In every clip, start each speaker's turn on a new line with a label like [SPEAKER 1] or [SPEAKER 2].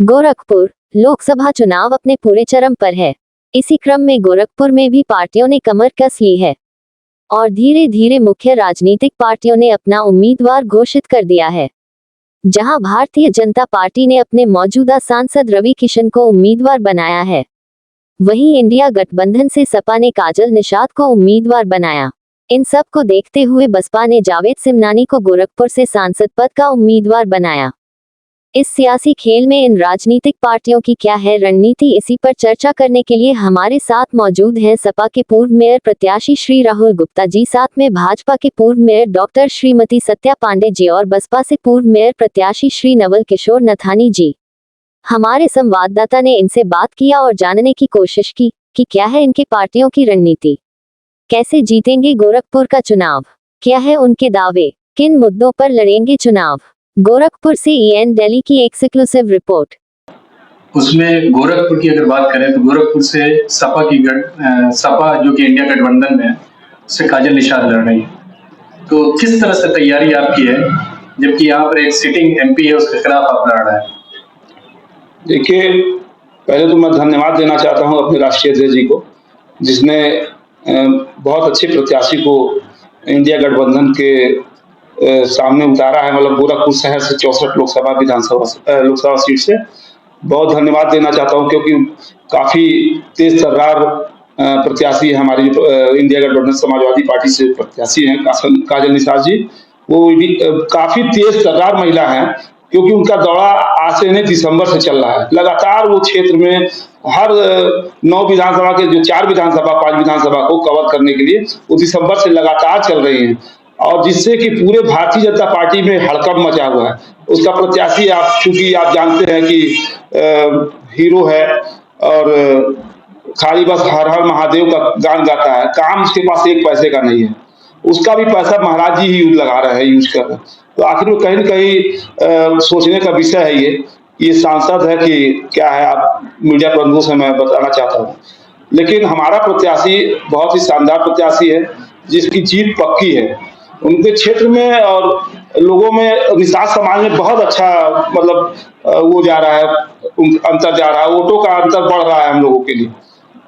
[SPEAKER 1] गोरखपुर लोकसभा चुनाव अपने पूरे चरम पर है। इसी क्रम में गोरखपुर में भी पार्टियों ने कमर कस ली है और धीरे धीरे मुख्य राजनीतिक पार्टियों ने अपना उम्मीदवार घोषित कर दिया है। जहां भारतीय जनता पार्टी ने अपने मौजूदा सांसद रवि किशन को उम्मीदवार बनाया है, वहीं इंडिया गठबंधन से सपा ने काजल निषाद को उम्मीदवार बनाया। इन सब को देखते हुए बसपा ने जावेद सिमनानी को गोरखपुर से सांसद पद का उम्मीदवार बनाया। इस सियासी खेल में इन राजनीतिक पार्टियों की क्या है रणनीति, इसी पर चर्चा करने के लिए हमारे साथ मौजूद हैं सपा के पूर्व मेयर प्रत्याशी श्री राहुल गुप्ता जी, साथ में भाजपा के पूर्व मेयर डॉक्टर श्रीमती सत्या पांडे जी और बसपा से पूर्व मेयर प्रत्याशी श्री नवल किशोर नथानी जी। हमारे संवाददाता ने इनसे बात किया और जानने की कोशिश की कि क्या है इनके पार्टियों की रणनीति, कैसे जीतेंगे गोरखपुर का चुनाव, क्या है उनके दावे, किन मुद्दों पर लड़ेंगे चुनाव। गोरखपुर से EN दिल्ली की एक्सक्लूसिव रिपोर्ट।
[SPEAKER 2] उसमें गोरखपुर की अगर बात करें तो गोरखपुर से सपा जो कि इंडिया गठबंधन में उससे काजल निषाद लड़ रही है। तो किस तरह से तैयारी आपकी है, जबकि यहाँ पर एक सिटिंग MP है उसके खिलाफ आप लड़ रहे हैं?
[SPEAKER 3] देखिए, पहले तो मैं धन्यवाद देना चाहता हूँ अपने राष्ट्रीय अध्यक्ष जी को, जिसने बहुत अच्छे प्रत्याशी को इंडिया गठबंधन के सामने उतारा है। मतलब गोरखपुर शहर से 64 लोकसभा सीट से बहुत धन्यवाद देना चाहता हूं, क्योंकि काफी तेज तर्रार प्रत्याशी है हमारी इंडिया गठबंधन समाजवादी पार्टी से प्रत्याशी हैं काजल निषाद जी। वो भी काफी तेज तर्रार महिला है, क्योंकि उनका दौरा आज से नहीं दिसंबर से चल रहा है। लगातार वो क्षेत्र में हर 9 विधानसभा के जो 4 विधानसभा 5 विधानसभा को कवर करने के लिए वो दिसंबर से लगातार चल रही हैं, और जिससे कि पूरे भारतीय जनता पार्टी में हड़कंप मचा हुआ है। उसका प्रत्याशी चूंकि आप जानते हैं कि हीरो है और खाली बस हर हर महादेव का गान गाता है, काम उसके पास एक पैसे का नहीं है। उसका भी पैसा महाराज जी ही लगा रहे हैं, यूज कर रहे हैं। तो आखिर में कहीं न कहीं सोचने का विषय है ये सांसद है कि क्या है, आप मीडिया प्रबंधकों से मैं बताना चाहता हूँ। लेकिन हमारा प्रत्याशी बहुत ही शानदार प्रत्याशी है, जिसकी जीत पक्की है। उनके क्षेत्र में और लोगों में निषाद समाज में बहुत अच्छा मतलब वो जा रहा है, अंतर जा रहा है, वोटों का अंतर बढ़ रहा है हम लोगों के लिए।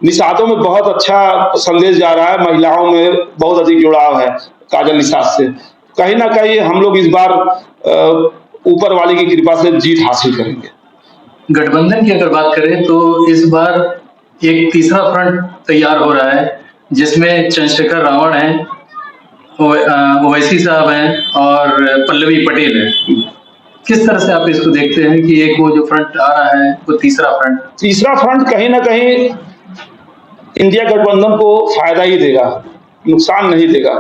[SPEAKER 3] निषादों में बहुत अच्छा संदेश जा रहा है, महिलाओं में बहुत अधिक जुड़ाव है काजल निषाद से। कहीं ना कहीं हम लोग इस बार ऊपर वाले की कृपा से जीत हासिल करेंगे।
[SPEAKER 2] गठबंधन की अगर बात करें तो इस बार एक तीसरा फ्रंट तैयार हो रहा है, जिसमें चंद्रशेखर रावण है, ओवैसी साहब हैं और पल्लवी पटेल है। किस तरह से आप इसको देखते हैं कि एक वो जो फ्रंट आ रहा है वो तीसरा फ्रंट
[SPEAKER 3] कहीं ना कहीं इंडिया गठबंधन को फायदा ही देगा, नुकसान नहीं देगा।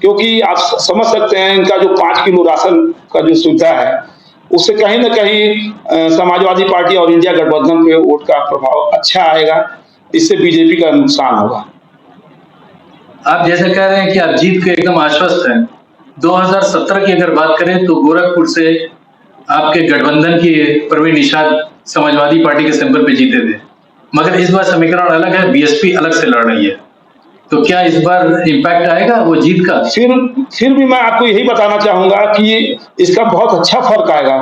[SPEAKER 3] क्योंकि आप समझ सकते हैं इनका जो 5 किलो राशन का जो सुविधा है, उससे कहीं ना कहीं समाजवादी पार्टी और इंडिया गठबंधन पे वोट का प्रभाव अच्छा आएगा। इससे बीजेपी का नुकसान होगा।
[SPEAKER 2] आप जैसे कह रहे हैं कि आप जीत के एकदम आश्वस्त हैं। 2017 की अगर बात करें तो गोरखपुर से आपके गठबंधन की प्रवीण निषाद समाजवादी पार्टी के सिंबल पे जीते थे, मगर इस बार समीकरण अलग है, BSP अलग से लड़ रही है। तो क्या इस बार इम्पैक्ट आएगा वो जीत का?
[SPEAKER 3] फिर भी मैं आपको यही बताना चाहूंगा कि इसका बहुत अच्छा फर्क आएगा।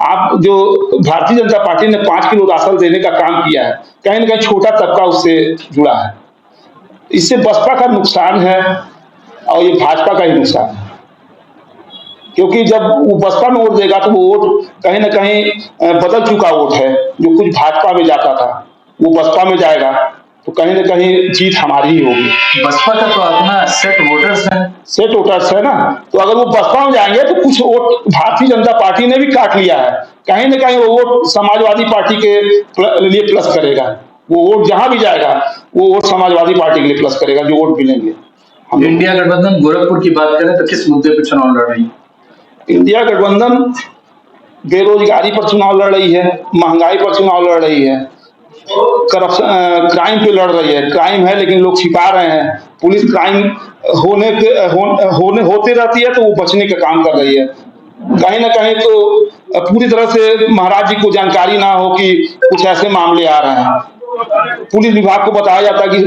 [SPEAKER 3] आप जो भारतीय जनता पार्टी ने 5 किलो राशन देने का काम किया है, कहीं ना कहीं छोटा तबका उससे जुड़ा है। इससे बसपा का नुकसान है और ये भाजपा का ही नुकसान है, क्योंकि जब वो बसपा में वोट देगा तो वो वोट कहीं ना कहीं बदल चुका वोट है। जो कुछ भाजपा में जाता था वो बसपा में जाएगा, तो कहीं ना कहीं जीत हमारी ही होगी।
[SPEAKER 2] बसपा का तो अपना सेट वोटर्स
[SPEAKER 3] है ना, तो अगर वो बसपा में जाएंगे तो कुछ वोट भारतीय जनता पार्टी ने भी काट लिया है। कहीं ना कहीं वो वोट समाजवादी पार्टी के लिए प्लस करेगा। वो वोट जहां भी जाएगा वो वोट समाजवादी पार्टी के लिए प्लस करेगा, जो वोट मिलेंगे।
[SPEAKER 2] हम इंडिया गठबंधन गोरखपुर की बात करें तो किस मुद्दे पर चुनाव लड़ रही है?
[SPEAKER 3] इंडिया गठबंधन बेरोजगारी पर चुनाव लड़ रही है, महंगाई पर चुनाव लड़ रही है, करप्शन क्राइम पे लड़ रही है। क्राइम है लेकिन लोग छिपा रहे हैं। पुलिस क्राइम होते रहती है तो वो बचने का काम कर रही है। कहीं ना कहीं तो पूरी तरह से महाराज जी को जानकारी ना हो कि कुछ ऐसे मामले आ रहे हैं। पुलिस विभाग को बताया जाता है कि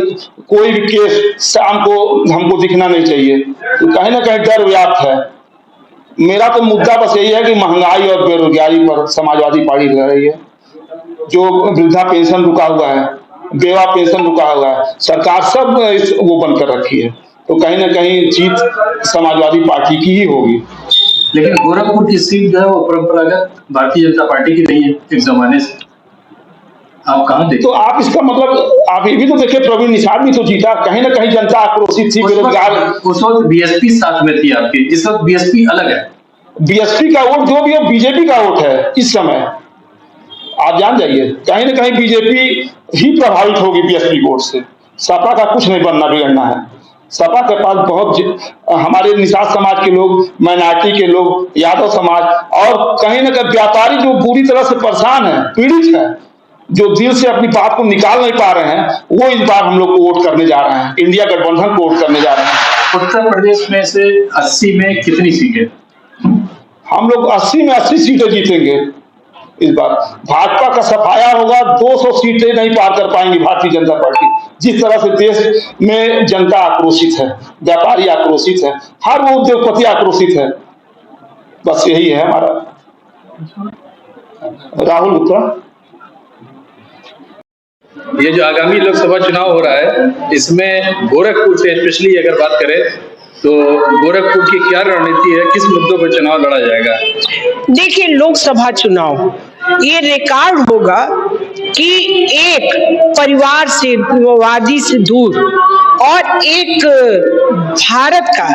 [SPEAKER 3] कोई भी केस शाम को हमको दिखना नहीं चाहिए, तो कहीं ना कहीं डर व्याप्त है। मेरा तो मुद्दा बस यही है कि महंगाई और बेरोजगारी पर समाजवादी पार्टी लड़ रही है। जो वृद्धा पेंशन रुका हुआ है, बेवा पेंशन रुका हुआ है, सरकार सब वो बंद कर रखी है। तो कहीं ना कहीं जीत समाजवादी पार्टी की ही होगी।
[SPEAKER 2] लेकिन गोरखपुर की सीट जो है वो परंपरागत भारतीय जनता पार्टी की रही है एक जमाने से, आप कहाँ देखते?
[SPEAKER 3] तो आप इसका मतलब आप ये भी तो देखिए, प्रवीण निषाद भी तो जीता, कहीं ना कहीं जनता आक्रोशित थी, बेरोजगार।
[SPEAKER 2] उस वक्त बीएसपी साथ में थी आपकी, इस वक्त बीएसपी अलग है।
[SPEAKER 3] बीएसपी का वोट जो भी हो बीजेपी का वोट है इस समय, आप जान जाइए, कहीं ना कहीं बीजेपी ही प्रभावित होगी बीएसपी वोट से। सपा का कुछ नहीं बनना बिगड़ना है। सपा के पास बहुत हमारे निषाद समाज के लोग, माइनॉरिटी के लोग, यादव समाज और कहीं ना कहीं व्यापारी जो बुरी तरह से परेशान है, पीड़ित है, जो दिल से अपनी बात को निकाल नहीं पा रहे हैं, वो इस बार हम लोग को वोट करने जा रहे हैं, इंडिया गठबंधन को वोट करने जा रहे हैं।
[SPEAKER 2] उत्तर प्रदेश में से 80 में कितनी सीटें?
[SPEAKER 3] हम लोग 80 में 80 सीटें जीतेंगे इस बार। भाजपा का सफाया होगा, 200 सीटें नहीं पार कर पाएंगी भारतीय जनता पार्टी। जिस तरह से देश में जनता आक्रोशित है, व्यापारी आक्रोशित है, हर वो उद्योगपति आक्रोशित है, बस यही है हमारा। राहुल गुप्ता।
[SPEAKER 2] ये जो आगामी लोकसभा चुनाव हो रहा है, इसमें गोरखपुर से स्पेशली अगर बात करें तो गोरखपुर की क्या रणनीति है, किस मुद्दों पर चुनाव लड़ा जाएगा?
[SPEAKER 4] देखिए, लोकसभा चुनाव ये रिकॉर्ड होगा कि एक परिवार से वादी से दूर और एक भारत का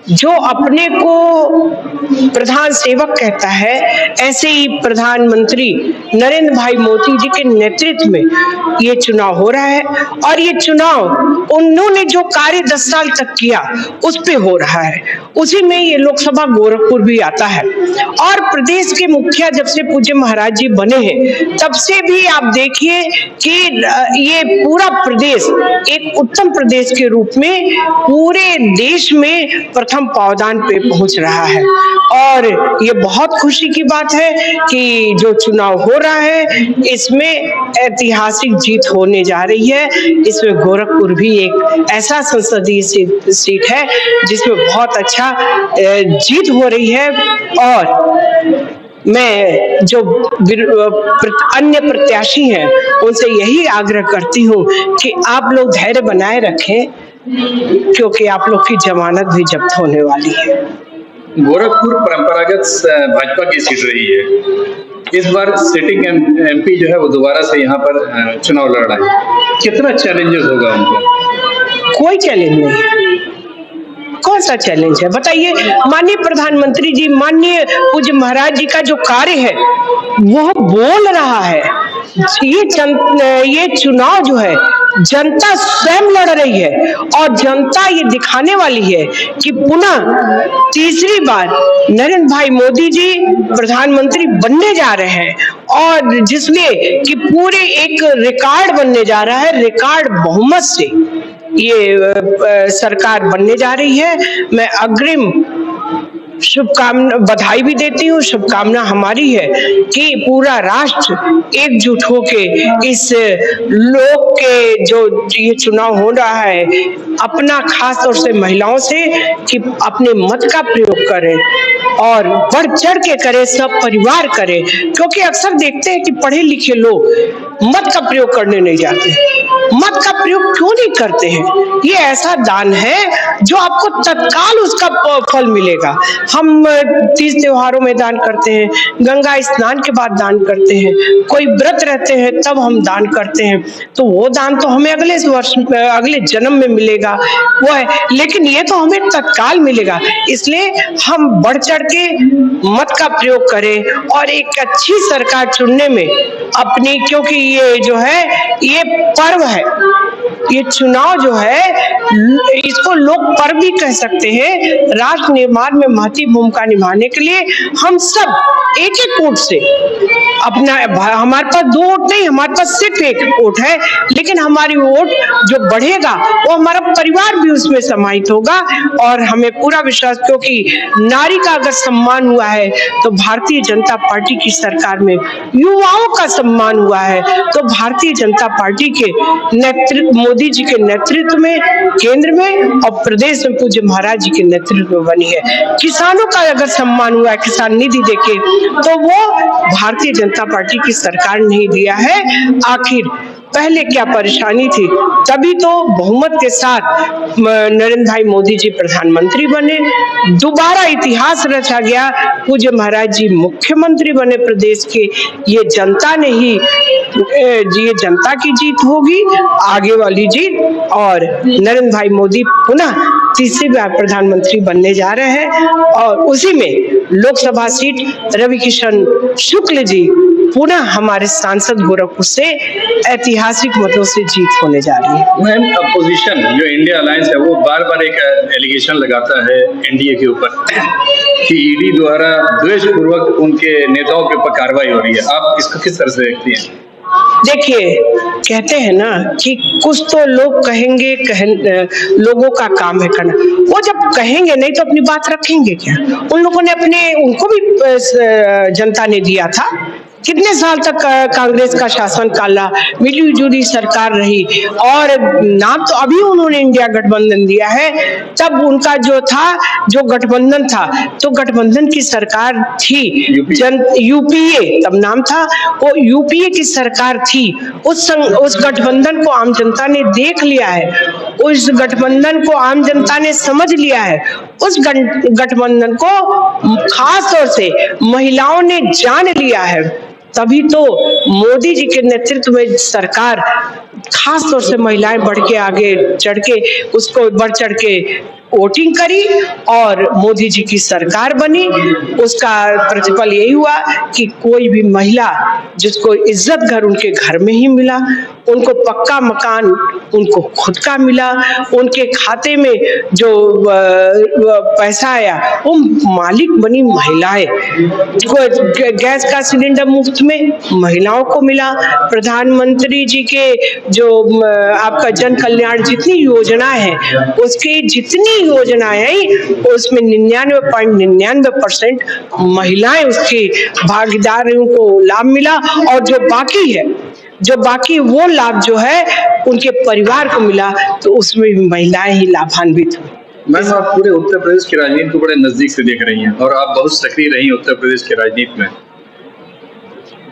[SPEAKER 4] जो अपने को प्रधान सेवक कहता है, ऐसे ही प्रधानमंत्री नरेंद्र भाई मोदी जी के नेतृत्व में ये चुनाव हो रहा है। और ये चुनाव उन्होंने जो कार्य 10 साल तक किया उस पे हो रहा है, उसी में ये लोकसभा गोरखपुर भी आता है। और प्रदेश के मुखिया जब से पूज्य महाराज जी बने हैं तब से भी आप देखिए कि ये पूरा प्रदेश एक उत्तम प्रदेश के रूप में पूरे देश में प्रथम पावदान पे पहुंच रहा है। और ये बहुत खुशी की बात है कि जो चुनाव हो रहा है इसमें ऐतिहासिक जीत होने जा रही है। इसमें गोरखपुर भी एक ऐसा संसदीय सीट है जिसमें बहुत अच्छा जीत हो रही है। और मैं जो अन्य प्रत्याशी हैं उनसे यही आग्रह करती हूँ कि आप लोग धैर्य बनाए रखें, क्योंकि आप लोग की जमानत भी जब्त होने वाली है।
[SPEAKER 2] गोरखपुर परंपरागत भाजपा की सीट रही है, इस बार सिटिंग एमपी जो है वो दोबारा से यहाँ पर चुनाव लड़ रहे हैं, कितना चैलेंजेस होगा उनको?
[SPEAKER 4] कोई चैलेंज नहीं है। कौन सा चैलेंज है बताइए? माननीय प्रधानमंत्री जी, माननीय पूज्य महाराज जी का जो कार्य है वो बोल रहा है। ये चुनाव जो है जनता स्वयं लड़ रही है और जनता ये दिखाने वाली है कि पुनः तीसरी बार नरेंद्र भाई मोदी जी प्रधानमंत्री बनने जा रहे हैं, और जिसमें कि पूरे एक रिकॉर्ड बनने जा रहा है, रिकॉर्ड बहुमत से ये सरकार बनने जा रही है। मैं अग्रिम शुभकामना बधाई भी देती हूँ। शुभकामना हमारी है कि पूरा राष्ट्र एकजुट होके इस लोक के जो ये चुनाव हो रहा है अपना, खास तौर से महिलाओं से, कि अपने मत का प्रयोग करें और बढ़ चढ़ के करें, सब परिवार करें। क्योंकि अक्सर देखते हैं कि पढ़े लिखे लोग मत का प्रयोग करने नहीं जाते। मत का प्रयोग क्यों नहीं करते हैं? ये ऐसा दान है जो आपको तत्काल उसका फल मिलेगा। हम तीज त्योहारों में दान करते हैं, गंगा स्नान के बाद दान करते हैं, कोई व्रत रहते हैं तब हम दान करते हैं, तो वो दान तो हमें अगले वर्ष अगले जन्म में मिलेगा वो है, लेकिन ये तो हमें तत्काल मिलेगा। इसलिए हम बढ़ चढ़ के मत का प्रयोग करें और एक अच्छी सरकार चुनने में अपनी, क्योंकि ये जो है ये पर्व है, ये चुनाव जो है इसको लोग पर्व भी कह सकते हैं। राष्ट्र निर्माण में महत्वपूर्ण भूमिका निभाने के लिए हम सब एक एक वोट से अपना, हमारे पास 2 वोट नहीं, हमारे पास सिर्फ 1 वोट है, लेकिन हमारी वोट जो बढ़ेगा वो हमारा परिवार भी उसमें समाहित होगा। और हमें पूरा विश्वास, क्योंकि नारी का अगर सम्मान हुआ है तो भारतीय जनता पार्टी की सरकार में युवाओं का सम्मान हुआ है, तो भारतीय जनता पार्टी के नेतृत्व, मोदी जी के नेतृत्व में केंद्र में और प्रदेश में पूज्य महाराज जी के नेतृत्व में बनी है। किसानों का अगर सम्मान हुआ है किसान निधि देके, तो वो भारतीय जनता जनता पार्टी की सरकार नहीं दिया है। आखिर पहले क्या परेशानी थी? तभी तो बहुमत के साथ नरेंद्र भाई मोदी जी प्रधानमंत्री बने, दोबारा इतिहास रचा गया, पूज्य महाराज जी मुख्यमंत्री बने प्रदेश के। ये जनता ने ही ये जनता की जीत होगी, आगे वाली जीत, और नरेंद्र भाई मोदी पुनः तीसरी बार प्रधानमंत्री बनने जा रहे हैं। और उसी में लोकसभा सीट रवि किशन शुक्ल जी पुनः हमारे सांसद गोरखपुर से ऐतिहासिक मतों से जीत होने जा रही है।
[SPEAKER 2] मैम, अपोजिशन जो इंडिया अलायंस है वो बार बार एक एलिगेशन लगाता है एनडीए के ऊपर कि ईडी द्वारा द्वेषपूर्वक उनके नेताओं के ऊपर कार्रवाई हो रही है। आप इसको किस तरह से देखती हैं?
[SPEAKER 4] देखिए, कहते हैं ना कि कुछ तो लोग कहेंगे, लोगों का काम है करना। वो जब कहेंगे नहीं तो अपनी बात रखेंगे क्या? उन लोगों ने उनको भी जनता ने दिया था। कितने साल तक कांग्रेस का शासन काला, मिली जुली सरकार रही, और नाम तो अभी उन्होंने इंडिया गठबंधन दिया है। तब उनका जो गठबंधन था, तो गठबंधन की सरकार थी, यूपीए तब नाम था, वो यूपीए की सरकार थी। उस गठबंधन को आम जनता ने देख लिया है, उस गठबंधन को आम जनता ने समझ लिया है, उस गठबंधन को खास तौर से महिलाओं ने जान लिया है। तभी तो मोदी जी के नेतृत्व में सरकार, खास तौर से महिलाएं बढ़ के आगे चढ़ के उसको बढ़ चढ़ के वोटिंग करी और मोदी जी की सरकार बनी। उसका प्रतिफल यही हुआ कि कोई भी महिला जिसको इज्जत घर उनके घर में ही मिला, उनको पक्का मकान उनको खुद का मिला, उनके खाते में जो पैसा आया वो मालिक बनी महिलाएं। गैस का सिलेंडर मुफ्त में महिलाओं को मिला। प्रधानमंत्री जी के जो आपका जन कल्याण जितनी योजनाएं हैं, उसकी जितनी योजनाएं आई उसमें 99.99% महिलाएं उसकी भागीदारियों को लाभ मिला, और जो बाकी वो लाभ जो है उनके परिवार को मिला, तो उसमें भी महिलाएं ही लाभान्वित हुई।
[SPEAKER 2] मैम, आप पूरे उत्तर प्रदेश की राजनीति को बड़े नजदीक से देख रही हैं और आप बहुत सक्रिय रही उत्तर प्रदेश की राजनीति में।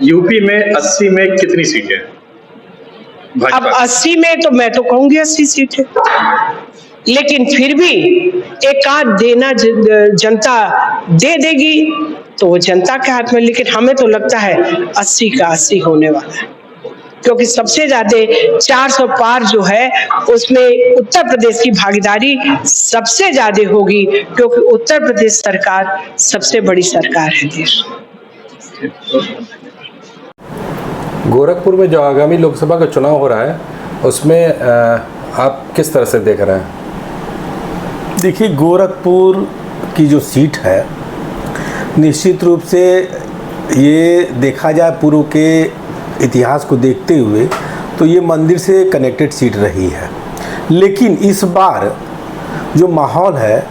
[SPEAKER 2] यूपी में 80 में कितनी सीटें?
[SPEAKER 4] अब 80 में तो मैं तो कहूंगी 80 सीटें, लेकिन फिर भी एक आध देना जनता दे देगी तो वो जनता के हाथ में। लेकिन हमें तो लगता है 80 का 80 होने वाला है, क्योंकि सबसे ज्यादा 400 पार जो है उसमें उत्तर प्रदेश की भागीदारी सबसे ज्यादा होगी, क्योंकि उत्तर प्रदेश सरकार सबसे बड़ी सरकार है देश।
[SPEAKER 5] गोरखपुर में जो आगामी लोकसभा का चुनाव हो रहा है उसमें आप किस तरह से देख रहे हैं?
[SPEAKER 6] देखिए, गोरखपुर की जो सीट है, निश्चित रूप से ये देखा जाए पूर्व के इतिहास को देखते हुए तो ये मंदिर से कनेक्टेड सीट रही है। लेकिन इस बार जो माहौल है,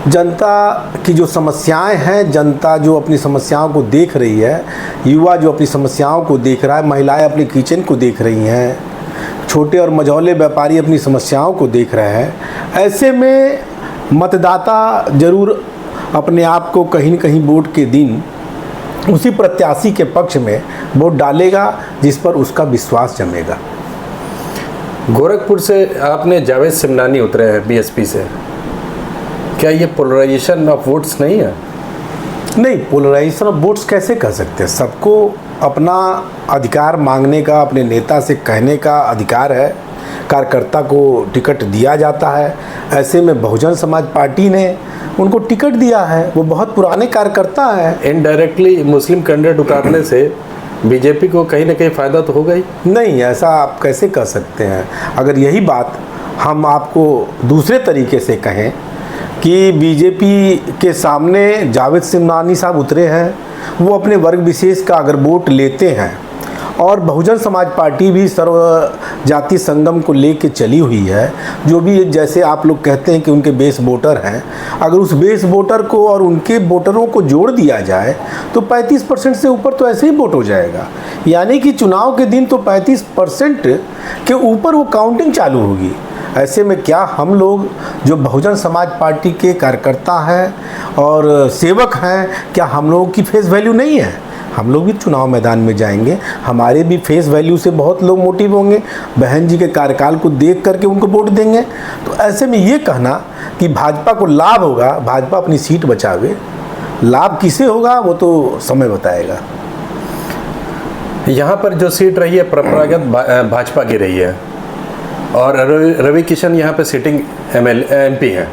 [SPEAKER 6] जनता की जो समस्याएं हैं, जनता जो अपनी समस्याओं को देख रही है, युवा जो अपनी समस्याओं को देख रहा है, महिलाएं अपने किचन को देख रही हैं, छोटे और मझौले व्यापारी अपनी समस्याओं को देख रहे हैं। ऐसे में मतदाता जरूर अपने आप को कहीं न कहीं वोट के दिन उसी प्रत्याशी के पक्ष में वोट डालेगा जिस पर उसका विश्वास जमेगा।
[SPEAKER 5] गोरखपुर से आपने जावेद सिमनानी उतरे हैं बीएसपी से, क्या ये पोलराइजेशन ऑफ वोट्स नहीं है?
[SPEAKER 6] नहीं, पोलराइजेशन ऑफ वोट्स कैसे कह सकते हैं? सबको अपना अधिकार मांगने का, अपने नेता से कहने का अधिकार है। कार्यकर्ता को टिकट दिया जाता है। ऐसे में बहुजन समाज पार्टी ने उनको टिकट दिया है, वो बहुत पुराने कार्यकर्ता हैं।
[SPEAKER 5] इनडायरेक्टली मुस्लिम कैंडिडेट उतारने से बीजेपी को कहीं ना कहीं फ़ायदा तो होगा ही।
[SPEAKER 6] नहीं, ऐसा आप कैसे कह सकते हैं? अगर यही बात हम आपको दूसरे तरीके से कहें कि बीजेपी के सामने जावेद सिमनानी साहब उतरे हैं, वो अपने वर्ग विशेष का अगर वोट लेते हैं, और बहुजन समाज पार्टी भी सर्व जाति संगम को लेके चली हुई है, जो भी जैसे आप लोग कहते हैं कि उनके बेस वोटर हैं, अगर उस बेस वोटर को और उनके वोटरों को जोड़ दिया जाए तो 35% से ऊपर तो ऐसे ही वोट हो जाएगा। यानी कि चुनाव के दिन तो 35% के ऊपर वो काउंटिंग चालू होगी। ऐसे में क्या हम लोग जो बहुजन समाज पार्टी के कार्यकर्ता हैं और सेवक हैं, क्या हम लोगों की फेस वैल्यू नहीं है? हम लोग भी चुनाव मैदान में जाएंगे, हमारे भी फेस वैल्यू से बहुत लोग मोटिव होंगे, बहन जी के कार्यकाल को देख करके उनको वोट देंगे। तो ऐसे में ये कहना कि भाजपा को लाभ होगा, भाजपा अपनी सीट बचावे, लाभ किसे होगा वो तो समय बताएगा।
[SPEAKER 5] यहाँ पर जो सीट रही है परंपरागत भाजपा की रही है और रवि किशन यहाँ पे सिटिंग MP हैं,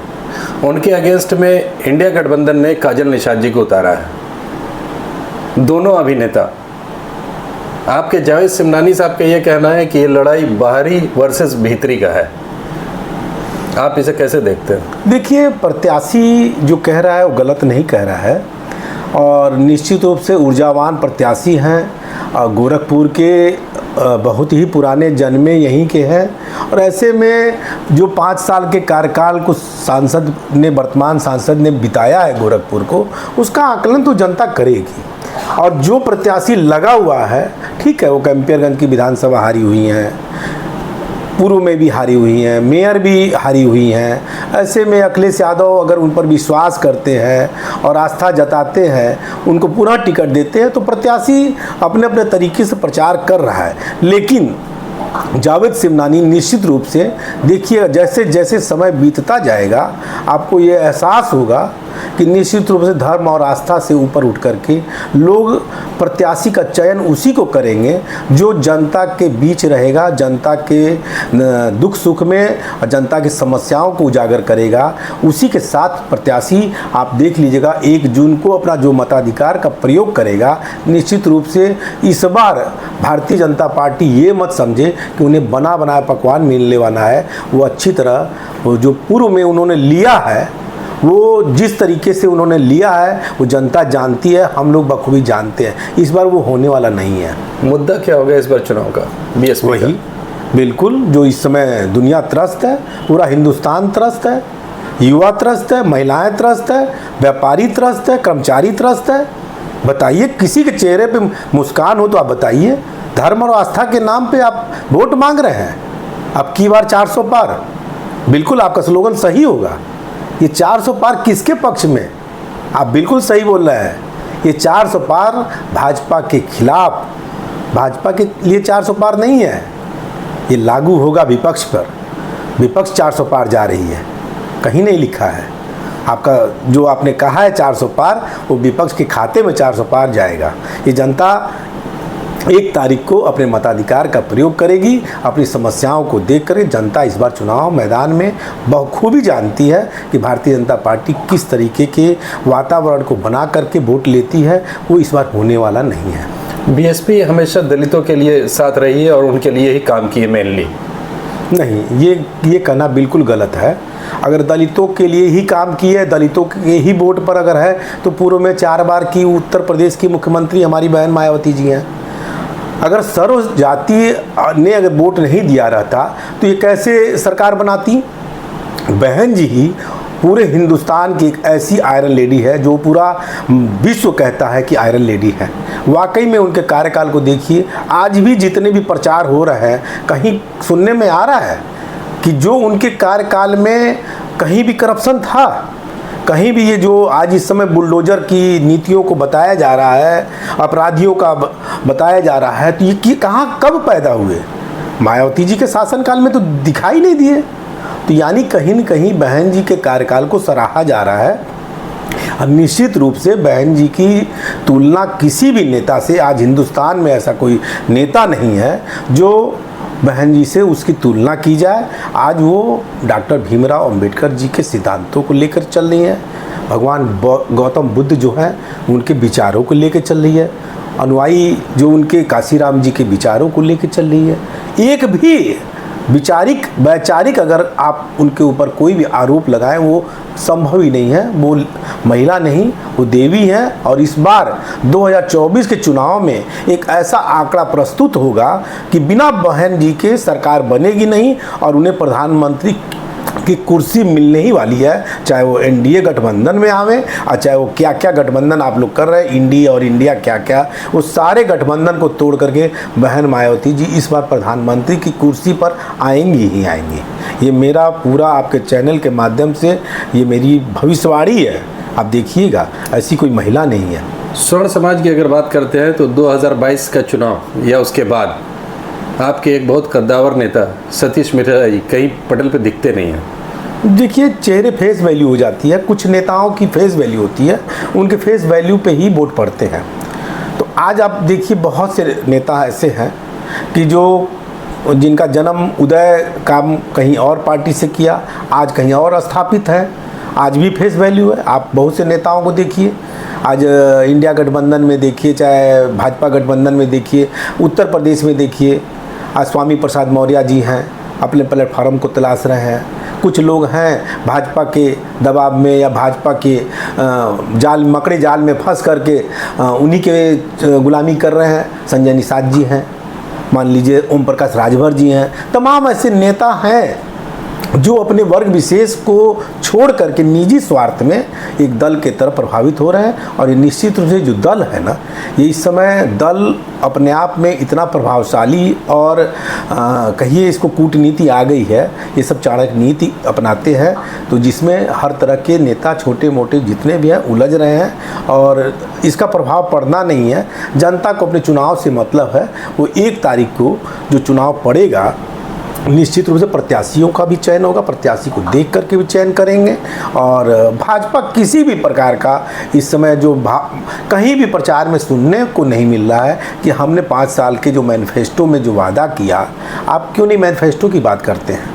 [SPEAKER 5] उनके अगेंस्ट में इंडिया गठबंधन ने काजल निषाद जी को उतारा है। दोनों अभिनेता, आपके जावेद सिमनानी साहब का ये कहना है कि ये लड़ाई बाहरी वर्सेस भीतरी का है, आप इसे कैसे देखते हैं?
[SPEAKER 6] देखिए, प्रत्याशी जो कह रहा है वो गलत नहीं कह रहा है और निश्चित रूप से ऊर्जावान प्रत्याशी हैं, गोरखपुर के बहुत ही पुराने जन्मे यहीं के हैं और ऐसे में जो 5 साल के कार्यकाल को वर्तमान सांसद ने बिताया है गोरखपुर को, उसका आकलन तो जनता करेगी। और जो प्रत्याशी लगा हुआ है, ठीक है, वो कैंपियरगंज की विधानसभा हारी हुई हैं, पूर्व में भी हारी हुई हैं, मेयर भी हारी हुई हैं। ऐसे में अखिलेश यादव अगर उन पर विश्वास करते हैं और आस्था जताते हैं, उनको पूरा टिकट देते हैं, तो प्रत्याशी अपने अपने तरीके से प्रचार कर रहा है। लेकिन जावेद सिमनानी निश्चित रूप से देखिए, जैसे जैसे समय बीतता जाएगा आपको ये एहसास होगा कि निश्चित रूप से धर्म और आस्था से ऊपर उठ करके लोग प्रत्याशी का चयन उसी को करेंगे जो जनता के बीच रहेगा, जनता के दुख सुख में और जनता की समस्याओं को उजागर करेगा। उसी के साथ प्रत्याशी आप देख लीजिएगा 1 जून को अपना जो मताधिकार का प्रयोग करेगा, निश्चित रूप से इस बार भारतीय जनता पार्टी ये मत समझे कि उन्हें बना बनाया पकवान मिलने वाला है। वो अच्छी तरह वो जो पूर्व में उन्होंने लिया है, वो जिस तरीके से उन्होंने लिया है वो जनता जानती है, हम लोग बखूबी जानते हैं। इस बार वो होने वाला नहीं है।
[SPEAKER 5] मुद्दा क्या होगा इस बार चुनाव का? BSP
[SPEAKER 6] वही बिल्कुल जो इस समय दुनिया त्रस्त है, पूरा हिंदुस्तान त्रस्त है, युवा त्रस्त है, महिलाएं त्रस्त है, व्यापारी त्रस्त है, कर्मचारी त्रस्त है। बताइए, किसी के चेहरे पे मुस्कान हो तो आप बताइए। धर्म और आस्था के नाम पे आप वोट मांग रहे हैं, अब की बार 400 पार, बिल्कुल आपका स्लोगन सही होगा। ये 400 पार किसके पक्ष में? आप बिल्कुल सही बोल रहे हैं, ये 400 पार भाजपा के खिलाफ, भाजपा के लिए 400 पार नहीं है, ये लागू होगा विपक्ष पर। विपक्ष 400 पार जा रही है, कहीं नहीं लिखा है। आपका जो आपने कहा है 400 पार, वो विपक्ष के खाते में 400 पार जाएगा। ये जनता 1 तारीख को अपने मताधिकार का प्रयोग करेगी। अपनी समस्याओं को देख कर जनता इस बार चुनाव मैदान में बखूबी जानती है कि भारतीय जनता पार्टी किस तरीके के वातावरण को बना करके वोट लेती है। वो इस बार होने वाला नहीं है।
[SPEAKER 5] BSP हमेशा दलितों के लिए साथ रही है और उनके लिए ही काम किए मेनली।
[SPEAKER 6] नहीं, ये कहना बिल्कुल गलत है। अगर दलितों के लिए ही काम किए, दलितों के ही वोट पर अगर है, तो पूर्व में 4 बार की उत्तर प्रदेश की मुख्यमंत्री हमारी बहन मायावती जी हैं। अगर सर्व जाति ने अगर वोट नहीं दिया रहता तो ये कैसे सरकार बनाती? बहन जी ही पूरे हिंदुस्तान की एक ऐसी आयरन लेडी है जो पूरा विश्व कहता है कि आयरन लेडी है। वाकई में उनके कार्यकाल को देखिए, आज भी जितने भी प्रचार हो रहे हैं, कहीं सुनने में आ रहा है कि जो उनके कार्यकाल में कहीं भी करप्शन था, कहीं भी ये जो आज इस समय बुलडोजर की नीतियों को बताया जा रहा है, अपराधियों का बताया जा रहा है, तो ये कहाँ कब पैदा हुए? मायावती जी के शासनकाल में तो दिखाई नहीं दिए। तो यानी कहीं न कहीं बहन जी के कार्यकाल को सराहा जा रहा है। अब निश्चित रूप से बहन जी की तुलना किसी भी नेता से, आज हिंदुस्तान में ऐसा कोई नेता नहीं है जो बहन जी से उसकी तुलना की जाए। आज वो डॉक्टर भीमराव अंबेडकर जी के सिद्धांतों को लेकर चल रही है, भगवान गौतम बुद्ध जो हैं उनके विचारों को लेकर चल रही है, अनुयायी जो उनके काशीराम जी के विचारों को लेकर चल रही है। एक भी वैचारिक अगर आप उनके ऊपर कोई भी आरोप लगाएं, वो संभव ही नहीं है। वो महिला नहीं, वो देवी हैं। और इस बार 2024 के चुनाव में एक ऐसा आंकड़ा प्रस्तुत होगा कि बिना बहन जी के सरकार बनेगी नहीं और उन्हें प्रधानमंत्री की कुर्सी मिलने ही वाली है, चाहे वो NDA गठबंधन में आवे और चाहे वो क्या क्या गठबंधन आप लोग कर रहे हैं, इंडिया और इंडिया क्या क्या, वो सारे गठबंधन को तोड़ करके बहन मायावती जी इस बार प्रधानमंत्री की कुर्सी पर आएंगी ही आएंगी। ये मेरा पूरा आपके चैनल के माध्यम से ये मेरी भविष्यवाणी है। आप देखिएगा, ऐसी कोई महिला नहीं है।
[SPEAKER 5] स्वर्ण समाज की अगर बात करते हैं तो 2022 का चुनाव या उसके बाद आपके एक बहुत कद्दावर नेता सतीश मिश्रा जी कहीं पटल पे दिखते नहीं हैं।
[SPEAKER 6] देखिए, चेहरे फेस वैल्यू हो जाती है, कुछ नेताओं की फेस वैल्यू होती है, उनके फेस वैल्यू पे ही वोट पड़ते हैं। तो आज आप देखिए बहुत से नेता ऐसे हैं कि जिनका जन्म उदय काम कहीं और पार्टी से किया, आज कहीं और स्थापित है, आज भी फेस वैल्यू है। आप बहुत से नेताओं को देखिए, आज इंडिया गठबंधन में देखिए, चाहे भाजपा गठबंधन में देखिए, उत्तर प्रदेश में देखिए, आज स्वामी प्रसाद मौर्य जी हैं, अपने प्लेटफार्म को तलाश रहे हैं। कुछ लोग हैं भाजपा के दबाव में या भाजपा के मकड़े जाल में फंस करके उन्हीं के गुलामी कर रहे हैं। संजय निषाद जी हैं, मान लीजिए ओम प्रकाश राजभर जी हैं, तमाम ऐसे नेता हैं जो अपने वर्ग विशेष को छोड़ करके निजी स्वार्थ में एक दल के तरफ प्रभावित हो रहे हैं। और ये निश्चित रूप से जो दल है ना, ये इस समय दल अपने आप में इतना प्रभावशाली और कहिए इसको कूटनीति आ गई है, ये सब चाणक्य नीति अपनाते हैं, तो जिसमें हर तरह के नेता छोटे मोटे जितने भी हैं उलझ रहे हैं और इसका प्रभाव पड़ना नहीं है। जनता को अपने चुनाव से मतलब है। वो 1 तारीख को जो चुनाव पड़ेगा निश्चित रूप से प्रत्याशियों का भी चयन होगा, प्रत्याशी को देख करके भी चयन करेंगे। और भाजपा किसी भी प्रकार का इस समय जो कहीं भी प्रचार में सुनने को नहीं मिल रहा है कि हमने 5 साल के जो मैनिफेस्टो में जो वादा किया। आप क्यों नहीं मैनिफेस्टो की बात करते हैं?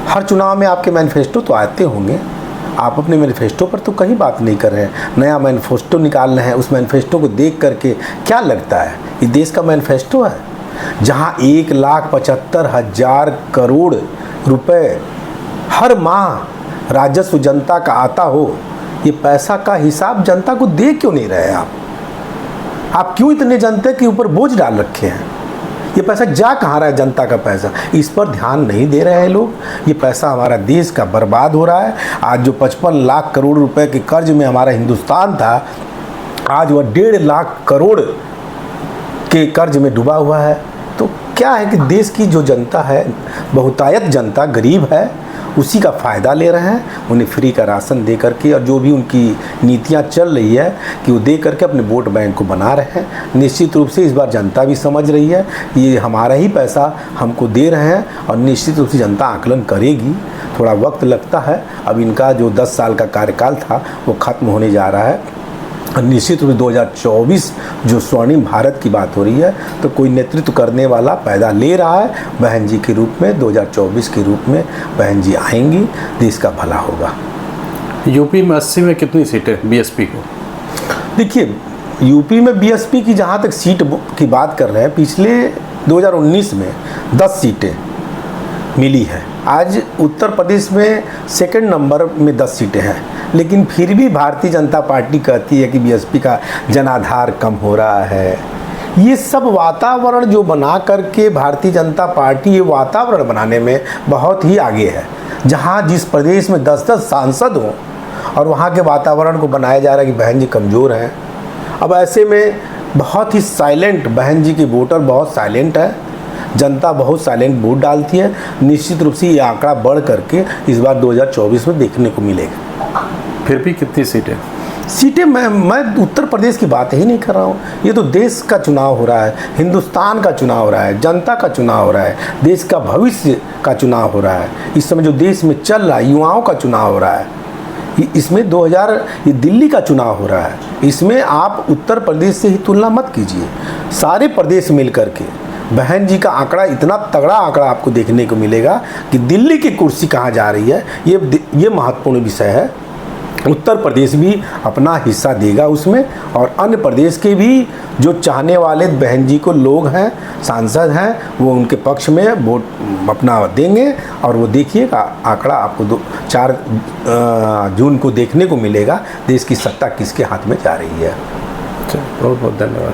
[SPEAKER 6] हर चुनाव में आपके मैनिफेस्टो तो आते होंगे, आप अपने मैनिफेस्टो पर तो कहीं बात नहीं कर रहे हैं। नया मैनिफेस्टो निकाल रहे हैं, उस मैनिफेस्टो को देख करके क्या लगता है ये देश का मैनिफेस्टो है जहां 1,75,000 करोड़ रुपए हर माह राजस्व जनता का आता हो। ये पैसा का हिसाब जनता को दे क्यों नहीं रहे आप क्यों इतने जनता के ऊपर बोझ डाल रखे हैं? ये पैसा जा कहाँ रहा है? जनता का पैसा, इस पर ध्यान नहीं दे रहे हैं लोग। ये पैसा हमारा देश का बर्बाद हो रहा है। आज जो 55 लाख करोड़ रुपए के कर्ज में हमारा हिंदुस्तान था, आज वह 1.5 लाख करोड़ के कर्ज में डूबा हुआ है। तो क्या है कि देश की जो जनता है, बहुतायत जनता गरीब है, उसी का फ़ायदा ले रहे हैं। उन्हें फ्री का राशन दे करके और जो भी उनकी नीतियां चल रही है कि वो दे करके अपने वोट बैंक को बना रहे हैं। निश्चित रूप से इस बार जनता भी समझ रही है ये हमारा ही पैसा हमको दे रहे हैं और निश्चित रूप से जनता आकलन करेगी। थोड़ा वक्त लगता है, अब इनका जो 10 साल का कार्यकाल था वो ख़त्म होने जा रहा है। निश्चित रूप से 2024 जो स्वर्णिम भारत की बात हो रही है, तो कोई नेतृत्व करने वाला पैदा ले रहा है बहन जी के रूप में। 2024 के रूप में बहन जी आएंगी, देश का भला होगा।
[SPEAKER 5] यूपी में 80 में कितनी सीटें बीएसपी को?
[SPEAKER 6] देखिए, यूपी में बीएसपी की जहाँ तक सीट की बात कर रहे हैं, पिछले 2019 में 10 सीटें मिली है। आज उत्तर प्रदेश में 2nd नंबर में 10 सीटें हैं, लेकिन फिर भी भारतीय जनता पार्टी कहती है कि बीएसपी का जनाधार कम हो रहा है। ये सब वातावरण जो बना करके भारतीय जनता पार्टी ये वातावरण बनाने में बहुत ही आगे है। जहाँ जिस प्रदेश में 10-10 सांसद हों और वहाँ के वातावरण को बनाया जा रहा है कि बहन जी कमज़ोर हैं। अब ऐसे में बहुत ही साइलेंट बहन जी के वोटर बहुत साइलेंट है, जनता बहुत साइलेंट वोट डालती है। निश्चित रूप से ये आंकड़ा बढ़ करके इस बार 2024 में देखने को मिलेगा।
[SPEAKER 5] फिर भी कितनी सीटें?
[SPEAKER 6] मैं उत्तर प्रदेश की बात ही नहीं कर रहा हूँ। ये तो देश का चुनाव हो रहा है, हिंदुस्तान का चुनाव हो रहा है, जनता का चुनाव हो रहा है, देश का भविष्य का चुनाव हो रहा है। इस समय जो देश में चल रहा है, युवाओं का चुनाव हो रहा है। इसमें ये दिल्ली का चुनाव हो रहा है। इसमें आप उत्तर प्रदेश से ही तुलना मत कीजिए, सारे प्रदेश मिल करके बहन जी का आंकड़ा, इतना तगड़ा आंकड़ा आपको देखने को मिलेगा कि दिल्ली की कुर्सी कहाँ जा रही है। ये महत्वपूर्ण विषय है। उत्तर प्रदेश भी अपना हिस्सा देगा उसमें, और अन्य प्रदेश के भी जो चाहने वाले बहन जी को लोग हैं, सांसद हैं, वो उनके पक्ष में वोट अपना देंगे। और वो देखिएगा आंकड़ा आपको 4 जून को देखने को मिलेगा, देश की सत्ता किसके हाथ में जा रही है।
[SPEAKER 5] बहुत बहुत धन्यवाद।